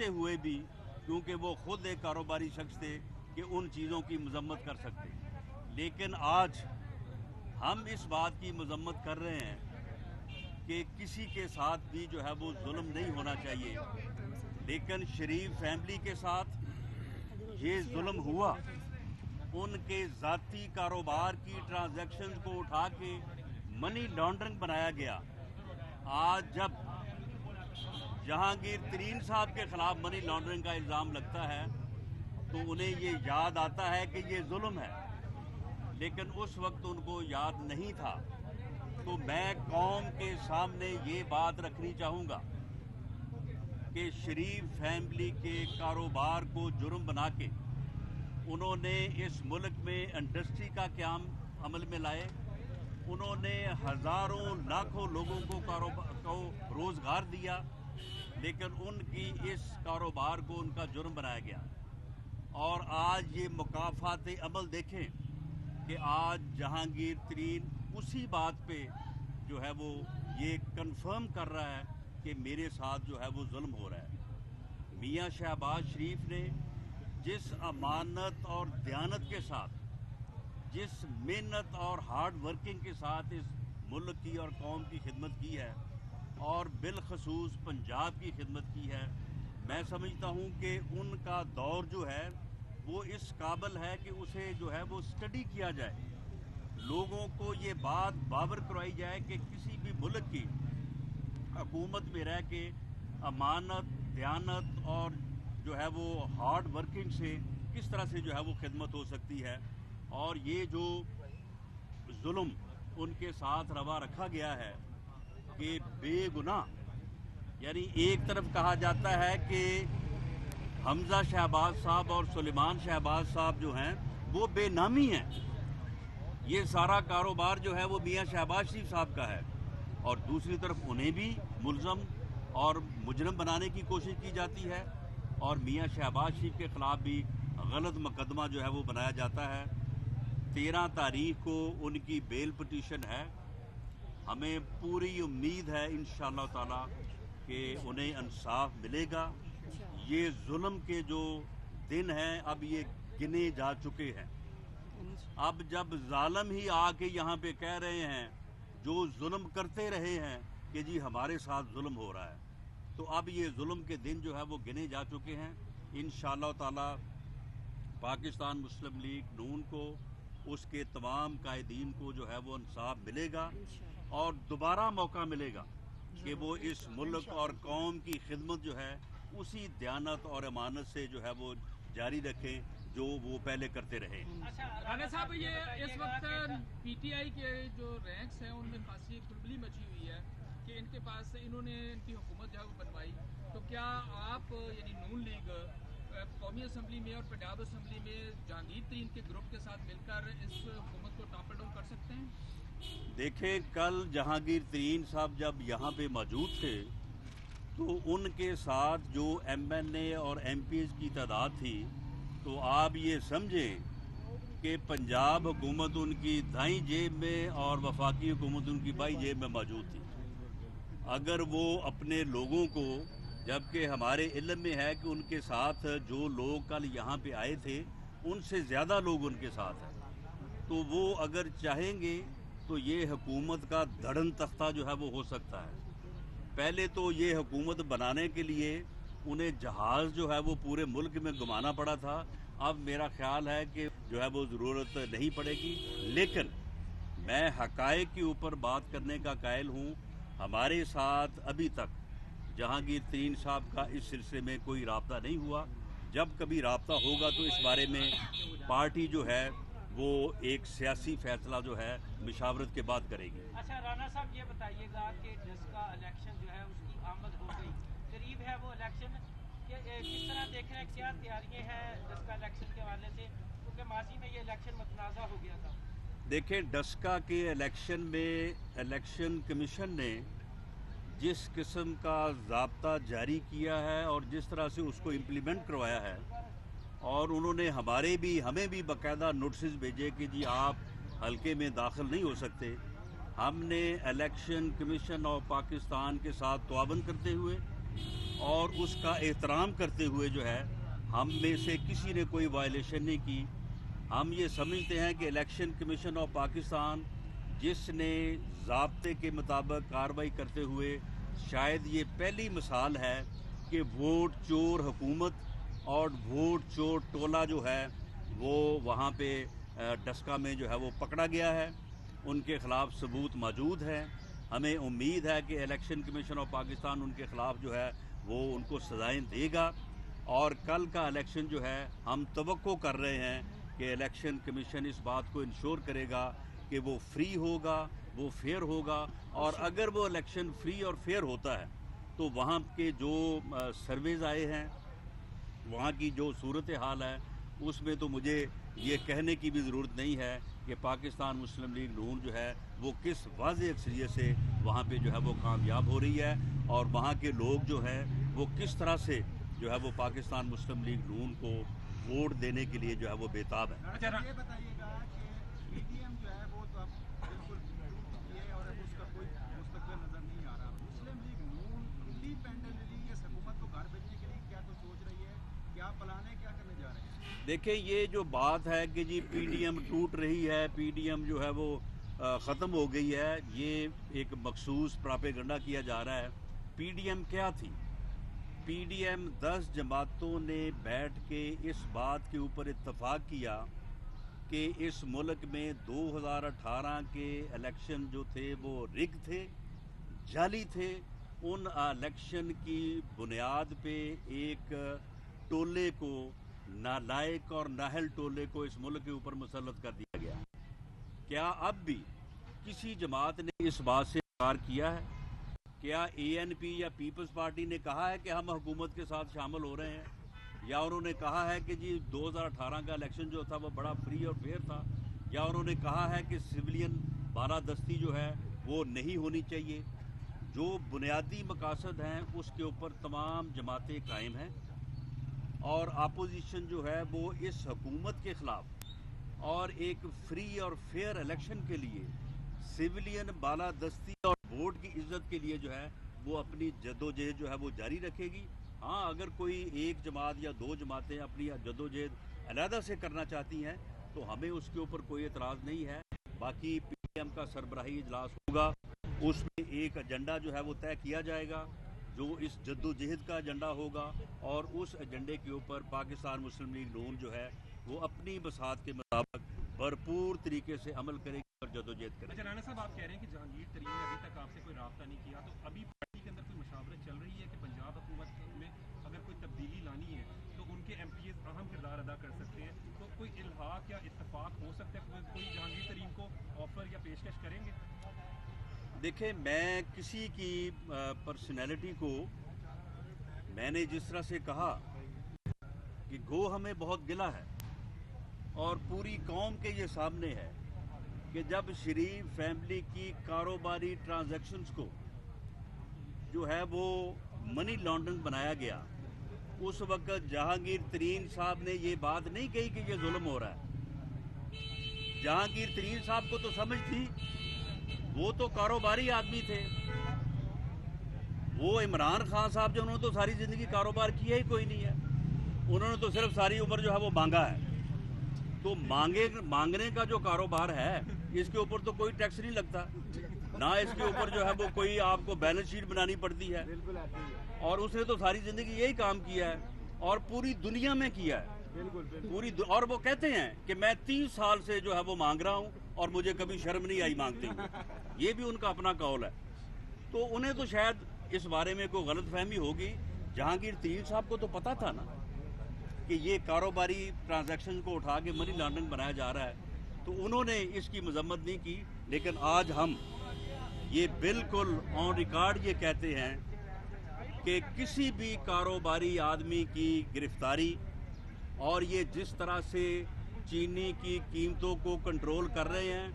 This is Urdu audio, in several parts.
ہوئے بھی کیونکہ وہ خود ایک کاروباری شخص تھے کہ ان چیزوں کی مذمت کر سکتے، لیکن آج ہم اس بات کی مذمت کر رہے ہیں کہ کسی کے ساتھ بھی جو ہے وہ ظلم نہیں ہونا چاہیے، لیکن شریف فیملی کے ساتھ یہ ظلم ہوا۔ ان کے ذاتی کاروبار کی ٹرانزیکشنز کو اٹھا کے منی لانڈرنگ بنایا گیا۔ آج جب جہانگیر ترین صاحب کے خلاف منی لانڈرنگ کا الزام لگتا ہے تو انہیں یہ یاد آتا ہے کہ یہ ظلم ہے، لیکن اس وقت ان کو یاد نہیں تھا۔ تو میں قوم کے سامنے یہ بات رکھنی چاہوں گا کہ شریف فیملی کے کاروبار کو جرم بنا کے انہوں نے اس ملک میں انڈسٹری کا قیام عمل میں لائے، انہوں نے ہزاروں لاکھوں لوگوں کو روزگار دیا، لیکن ان کی اس کاروبار کو ان کا جرم بنایا گیا۔ اور آج یہ مکافات عمل دیکھیں کہ آج جہانگیر ترین اسی بات پہ جو ہے وہ یہ کنفرم کر رہا ہے کہ میرے ساتھ جو ہے وہ ظلم ہو رہا ہے۔ میاں شہباز شریف نے جس امانت اور دیانت کے ساتھ، جس محنت اور ہارڈ ورکنگ کے ساتھ اس ملک کی اور قوم کی خدمت کی ہے اور بالخصوص پنجاب کی خدمت کی ہے، میں سمجھتا ہوں کہ ان کا دور جو ہے وہ اس قابل ہے کہ اسے جو ہے وہ اسٹڈی کیا جائے، لوگوں کو یہ بات باور کروائی جائے کہ کسی بھی ملک کی حکومت میں رہ کے امانت، دیانت اور جو ہے وہ ہارڈ ورکنگ سے کس طرح سے جو ہے وہ خدمت ہو سکتی ہے۔ اور یہ جو ظلم ان کے ساتھ روا رکھا گیا ہے کہ بے گناہ، یعنی ایک طرف کہا جاتا ہے کہ حمزہ شہباز صاحب اور سلیمان شہباز صاحب جو ہیں وہ بے نامی ہیں، یہ سارا کاروبار جو ہے وہ میاں شہباز شریف صاحب کا ہے، اور دوسری طرف انہیں بھی ملزم اور مجرم بنانے کی کوشش کی جاتی ہے، اور میاں شہباز شریف کے خلاف بھی غلط مقدمہ جو ہے وہ بنایا جاتا ہے۔ 13 تاریخ کو ان کی بیل پٹیشن ہے، ہمیں پوری امید ہے انشاءاللہ تعالی کہ انہیں انصاف ملے گا۔ یہ ظلم کے جو دن ہیں اب یہ گنے جا چکے ہیں۔ اب جب ظالم ہی آ کے یہاں پہ کہہ رہے ہیں جو ظلم کرتے رہے ہیں کہ جی ہمارے ساتھ ظلم ہو رہا ہے، تو اب یہ ظلم کے دن جو ہے وہ گنے جا چکے ہیں۔ انشاءاللہ تعالی پاکستان مسلم لیگ نون کو، اس کے تمام قائدین کو جو ہے وہ انصاف ملے گا اور دوبارہ موقع ملے گا کہ وہ اس ملک اور قوم کی خدمت جو ہے اسی دیانت اور امانت سے جو ہے وہ جاری رکھیں جو وہ پہلے کرتے رہے۔ رانا صاحب، یہ اس وقت پی ٹی آئی کے جو رینکس ہیں ان میں خاصی کھلبلی مچی ہوئی ہے کہ ان کے پاس انہوں نے ان کی حکومت جو ہے وہ بنوائی، تو کیا آپ یعنی نون لیگ قومی اسمبلی میں اور پنجاب اسمبلی میں جہانگیر ترین کے گروپ کے ساتھ مل کر اس حکومت کو ٹاپل ڈاؤن کر سکتے ہیں؟ دیکھیں، کل جہانگیر ترین صاحب جب یہاں پہ موجود تھے تو ان کے ساتھ جو ایم این اے اور ایم پیز کی تعداد تھی، تو آپ یہ سمجھیں کہ پنجاب حکومت ان کی دائیں جیب میں اور وفاقی حکومت ان کی بائیں جیب میں موجود تھی۔ اگر وہ اپنے لوگوں کو، جبکہ ہمارے علم میں ہے کہ ان کے ساتھ جو لوگ کل یہاں پہ آئے تھے ان سے زیادہ لوگ ان کے ساتھ ہیں، تو وہ اگر چاہیں گے تو یہ حکومت کا دھڑن تختہ جو ہے وہ ہو سکتا ہے۔ پہلے تو یہ حکومت بنانے کے لیے انہیں جہاز جو ہے وہ پورے ملک میں گھمانا پڑا تھا، اب میرا خیال ہے کہ جو ہے وہ ضرورت نہیں پڑے گی، لیکن میں حقائق کے اوپر بات کرنے کا قائل ہوں۔ ہمارے ساتھ ابھی تک جہانگیر ترین صاحب کا اس سلسلے میں کوئی رابطہ نہیں ہوا، جب کبھی رابطہ ہوگا تو اس بارے میں پارٹی جو ہے وہ ایک سیاسی فیصلہ جو ہے مشاورت کے بعد کرے گی۔ اچھا رانا صاحب، یہ بتائیے گا کہ جس کا الیکشن جو ہے اس کی آمد ہو گئی، قریب ہے وہ الیکشن، کس طرح دیکھ رہے ہیں، کیا تیاریاں ہیں جس کا الیکشن کے حوالے سے، کیونکہ ماضی میں یہ الیکشن متنازع ہو گیا تھا؟ دیکھیں، ڈسکا کے الیکشن میں الیکشن کمیشن نے جس قسم کا ضابطہ جاری کیا ہے اور جس طرح سے اس کو امپلیمنٹ کروایا ہے، اور انہوں نے ہمیں بھی باقاعدہ نوٹسز بھیجے کہ جی آپ حلقے میں داخل نہیں ہو سکتے، ہم نے الیکشن کمیشن آف پاکستان کے ساتھ تعاون کرتے ہوئے اور اس کا احترام کرتے ہوئے جو ہے ہم میں سے کسی نے کوئی وائلیشن نہیں کی. ہم یہ سمجھتے ہیں کہ الیکشن کمیشن آف پاکستان جس نے ضابطے کے مطابق کارروائی کرتے ہوئے شاید یہ پہلی مثال ہے کہ ووٹ چور حکومت اور ووٹ چور ٹولہ جو ہے وہ وہاں پہ ڈسکا میں جو ہے وہ پکڑا گیا ہے. ان کے خلاف ثبوت موجود ہے. ہمیں امید ہے کہ الیکشن کمیشن آف پاکستان ان کے خلاف جو ہے وہ ان کو سزائیں دے گا. اور کل کا الیکشن جو ہے ہم توقع کر رہے ہیں کہ الیکشن کمیشن اس بات کو انشور کرے گا کہ وہ فری ہوگا, وہ فیئر ہوگا. اور اگر وہ الیکشن فری اور فیئر ہوتا ہے تو وہاں کے جو سرویز آئے ہیں, وہاں کی جو صورتحال ہے, اس میں تو مجھے یہ کہنے کی بھی ضرورت نہیں ہے کہ پاکستان مسلم لیگ نون جو ہے وہ کس واضح اکثریت سے وہاں پہ جو ہے وہ کامیاب ہو رہی ہے, اور وہاں کے لوگ جو ہیں وہ کس طرح سے جو ہے وہ پاکستان مسلم لیگ نون کو ووٹ دینے کے لیے جو ہے وہ بےتاب ہے. یہ بتائیے گا کہ پی ٹی ایم جو ہے وہ تو اب بالکل ٹوٹ چکی ہے اور اب اس کا کوئی مستقبل نظر نہیں آ رہا. مسلم لیگ نون انڈیپینڈنٹلی اس حکومت کو گھر بھیجنے کے لیے کیا تو سوچ رہی ہے, کیا پلان ہے, کیا کرنے جا رہے ہیں؟ دیکھیں, یہ جو بات ہے کہ جی پی ڈی ایم ٹوٹ رہی ہے, پی ڈی ایم جو ہے وہ ختم ہو گئی ہے, یہ ایک مخصوص پراپیگنڈا کیا جا رہا ہے. پی ڈی ایم کیا تھی؟ پی ڈی ایم 10 جماعتوں نے بیٹھ کے اس بات کے اوپر اتفاق کیا کہ اس ملک میں 2018 کے الیکشن جو تھے وہ رگ تھے, جعلی تھے. ان الیکشن کی بنیاد پہ ایک ٹولے کو, نالائق اور نااہل ٹولے کو اس ملک کے اوپر مسلط کر دیا گیا. کیا اب بھی کسی جماعت نے اس بات سے انکار کیا ہے؟ کیا اے این پی یا پیپلز پارٹی نے کہا ہے کہ ہم حکومت کے ساتھ شامل ہو رہے ہیں, یا انہوں نے کہا ہے کہ جی 2018 کا الیکشن جو تھا وہ بڑا فری اور فیئر تھا, یا انہوں نے کہا ہے کہ سویلین بالادستی جو ہے وہ نہیں ہونی چاہیے؟ جو بنیادی مقاصد ہیں اس کے اوپر تمام جماعتیں قائم ہیں, اور اپوزیشن جو ہے وہ اس حکومت کے خلاف اور ایک فری اور فیئر الیکشن کے لیے سویلین بالادستی اور ووٹ کی عزت کے لیے جو ہے وہ اپنی جدوجہد جو ہے وہ جاری رکھے گی. ہاں, اگر کوئی ایک جماعت یا 2 جماعتیں اپنی جدوجہد علیحدہ سے کرنا چاہتی ہیں تو ہمیں اس کے اوپر کوئی اعتراض نہیں ہے. باقی پی ڈی ایم کا سربراہی اجلاس ہوگا, اس میں ایک ایجنڈا جو ہے وہ طے کیا جائے گا جو اس جدوجہد کا ایجنڈا ہوگا, اور اس ایجنڈے کے اوپر پاکستان مسلم لیگ نون جو ہے وہ اپنی بساط کے مطابق بھرپور طریقے سے عمل کرے گی اور جدوجہد کرے گی. رانا صاحب, آپ کہہ رہے ہیں کہ جہانگیر ترین نے ابھی تک آپ سے کوئی رابطہ نہیں کیا, تو ابھی پارٹی کے اندر کوئی مشاورت چل رہی ہے کہ پنجاب حکومت میں اگر کوئی تبدیلی لانی ہے تو ان کے ایم پی ایز اہم کردار ادا کر سکتے ہیں, تو کوئی الحاق یا اتفاق ہو سکتا ہے, کوئی جہانگیر ترین کو آفر یا پیشکش کریں گے؟ دیکھیں, میں کسی کی پرسنالٹی کو, میں نے جس طرح سے کہا کہ گو ہمیں بہت گلہ ہے اور پوری قوم کے یہ سامنے ہے کہ جب شریف فیملی کی کاروباری ٹرانزیکشنز کو جو ہے وہ منی لانڈرنگ بنایا گیا, اس وقت جہانگیر ترین صاحب نے یہ بات نہیں کہی کہ یہ ظلم ہو رہا ہے. جہانگیر ترین صاحب کو تو سمجھ تھی, وہ تو کاروباری آدمی تھے. وہ عمران خان صاحب جو انہوں نے تو ساری زندگی کاروبار کیا ہی کوئی نہیں ہے, انہوں نے تو صرف ساری عمر جو ہے وہ مانگا ہے. تو مانگنے کا جو کاروبار ہے اس کے اوپر تو کوئی ٹیکس نہیں لگتا, نہ اس کے اوپر جو ہے وہ کوئی آپ کو بیلنس شیٹ بنانی پڑتی ہے, اور اس نے تو ساری زندگی یہی کام کیا ہے اور پوری دنیا میں کیا ہے. اور وہ کہتے ہیں کہ میں 30 سال سے جو ہے وہ مانگ رہا ہوں اور مجھے کبھی شرم نہیں آئی مانگتے ہوئے. یہ بھی ان کا اپنا قول ہے. تو انہیں تو شاید اس بارے میں کوئی غلط فہمی ہوگی. جہانگیر ترین صاحب کو تو پتا تھا نا کہ یہ کاروباری ٹرانزیکشن کو اٹھا کے منی لانڈرنگ بنایا جا رہا ہے, تو انہوں نے اس کی مذمت نہیں کی. لیکن آج ہم یہ بالکل آن ریکارڈ یہ کہتے ہیں کہ کسی بھی کاروباری آدمی کی گرفتاری اور یہ جس طرح سے چینی کی قیمتوں کو کنٹرول کر رہے ہیں,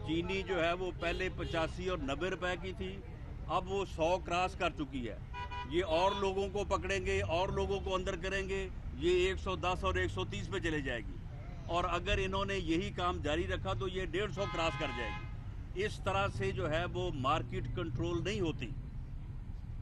چینی جو ہے وہ پہلے 85 اور 90 روپے کی تھی, اب وہ 100 کراس کر چکی ہے. یہ اور لوگوں کو پکڑیں گے اور لوگوں کو اندر کریں گے, یہ 110 اور 130 پہ چلے جائے گی, اور اگر انہوں نے یہی کام جاری رکھا تو یہ 150 کراس کر جائے گی. اس طرح سے جو ہے وہ مارکیٹ کنٹرول نہیں ہوتی,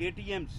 ATMs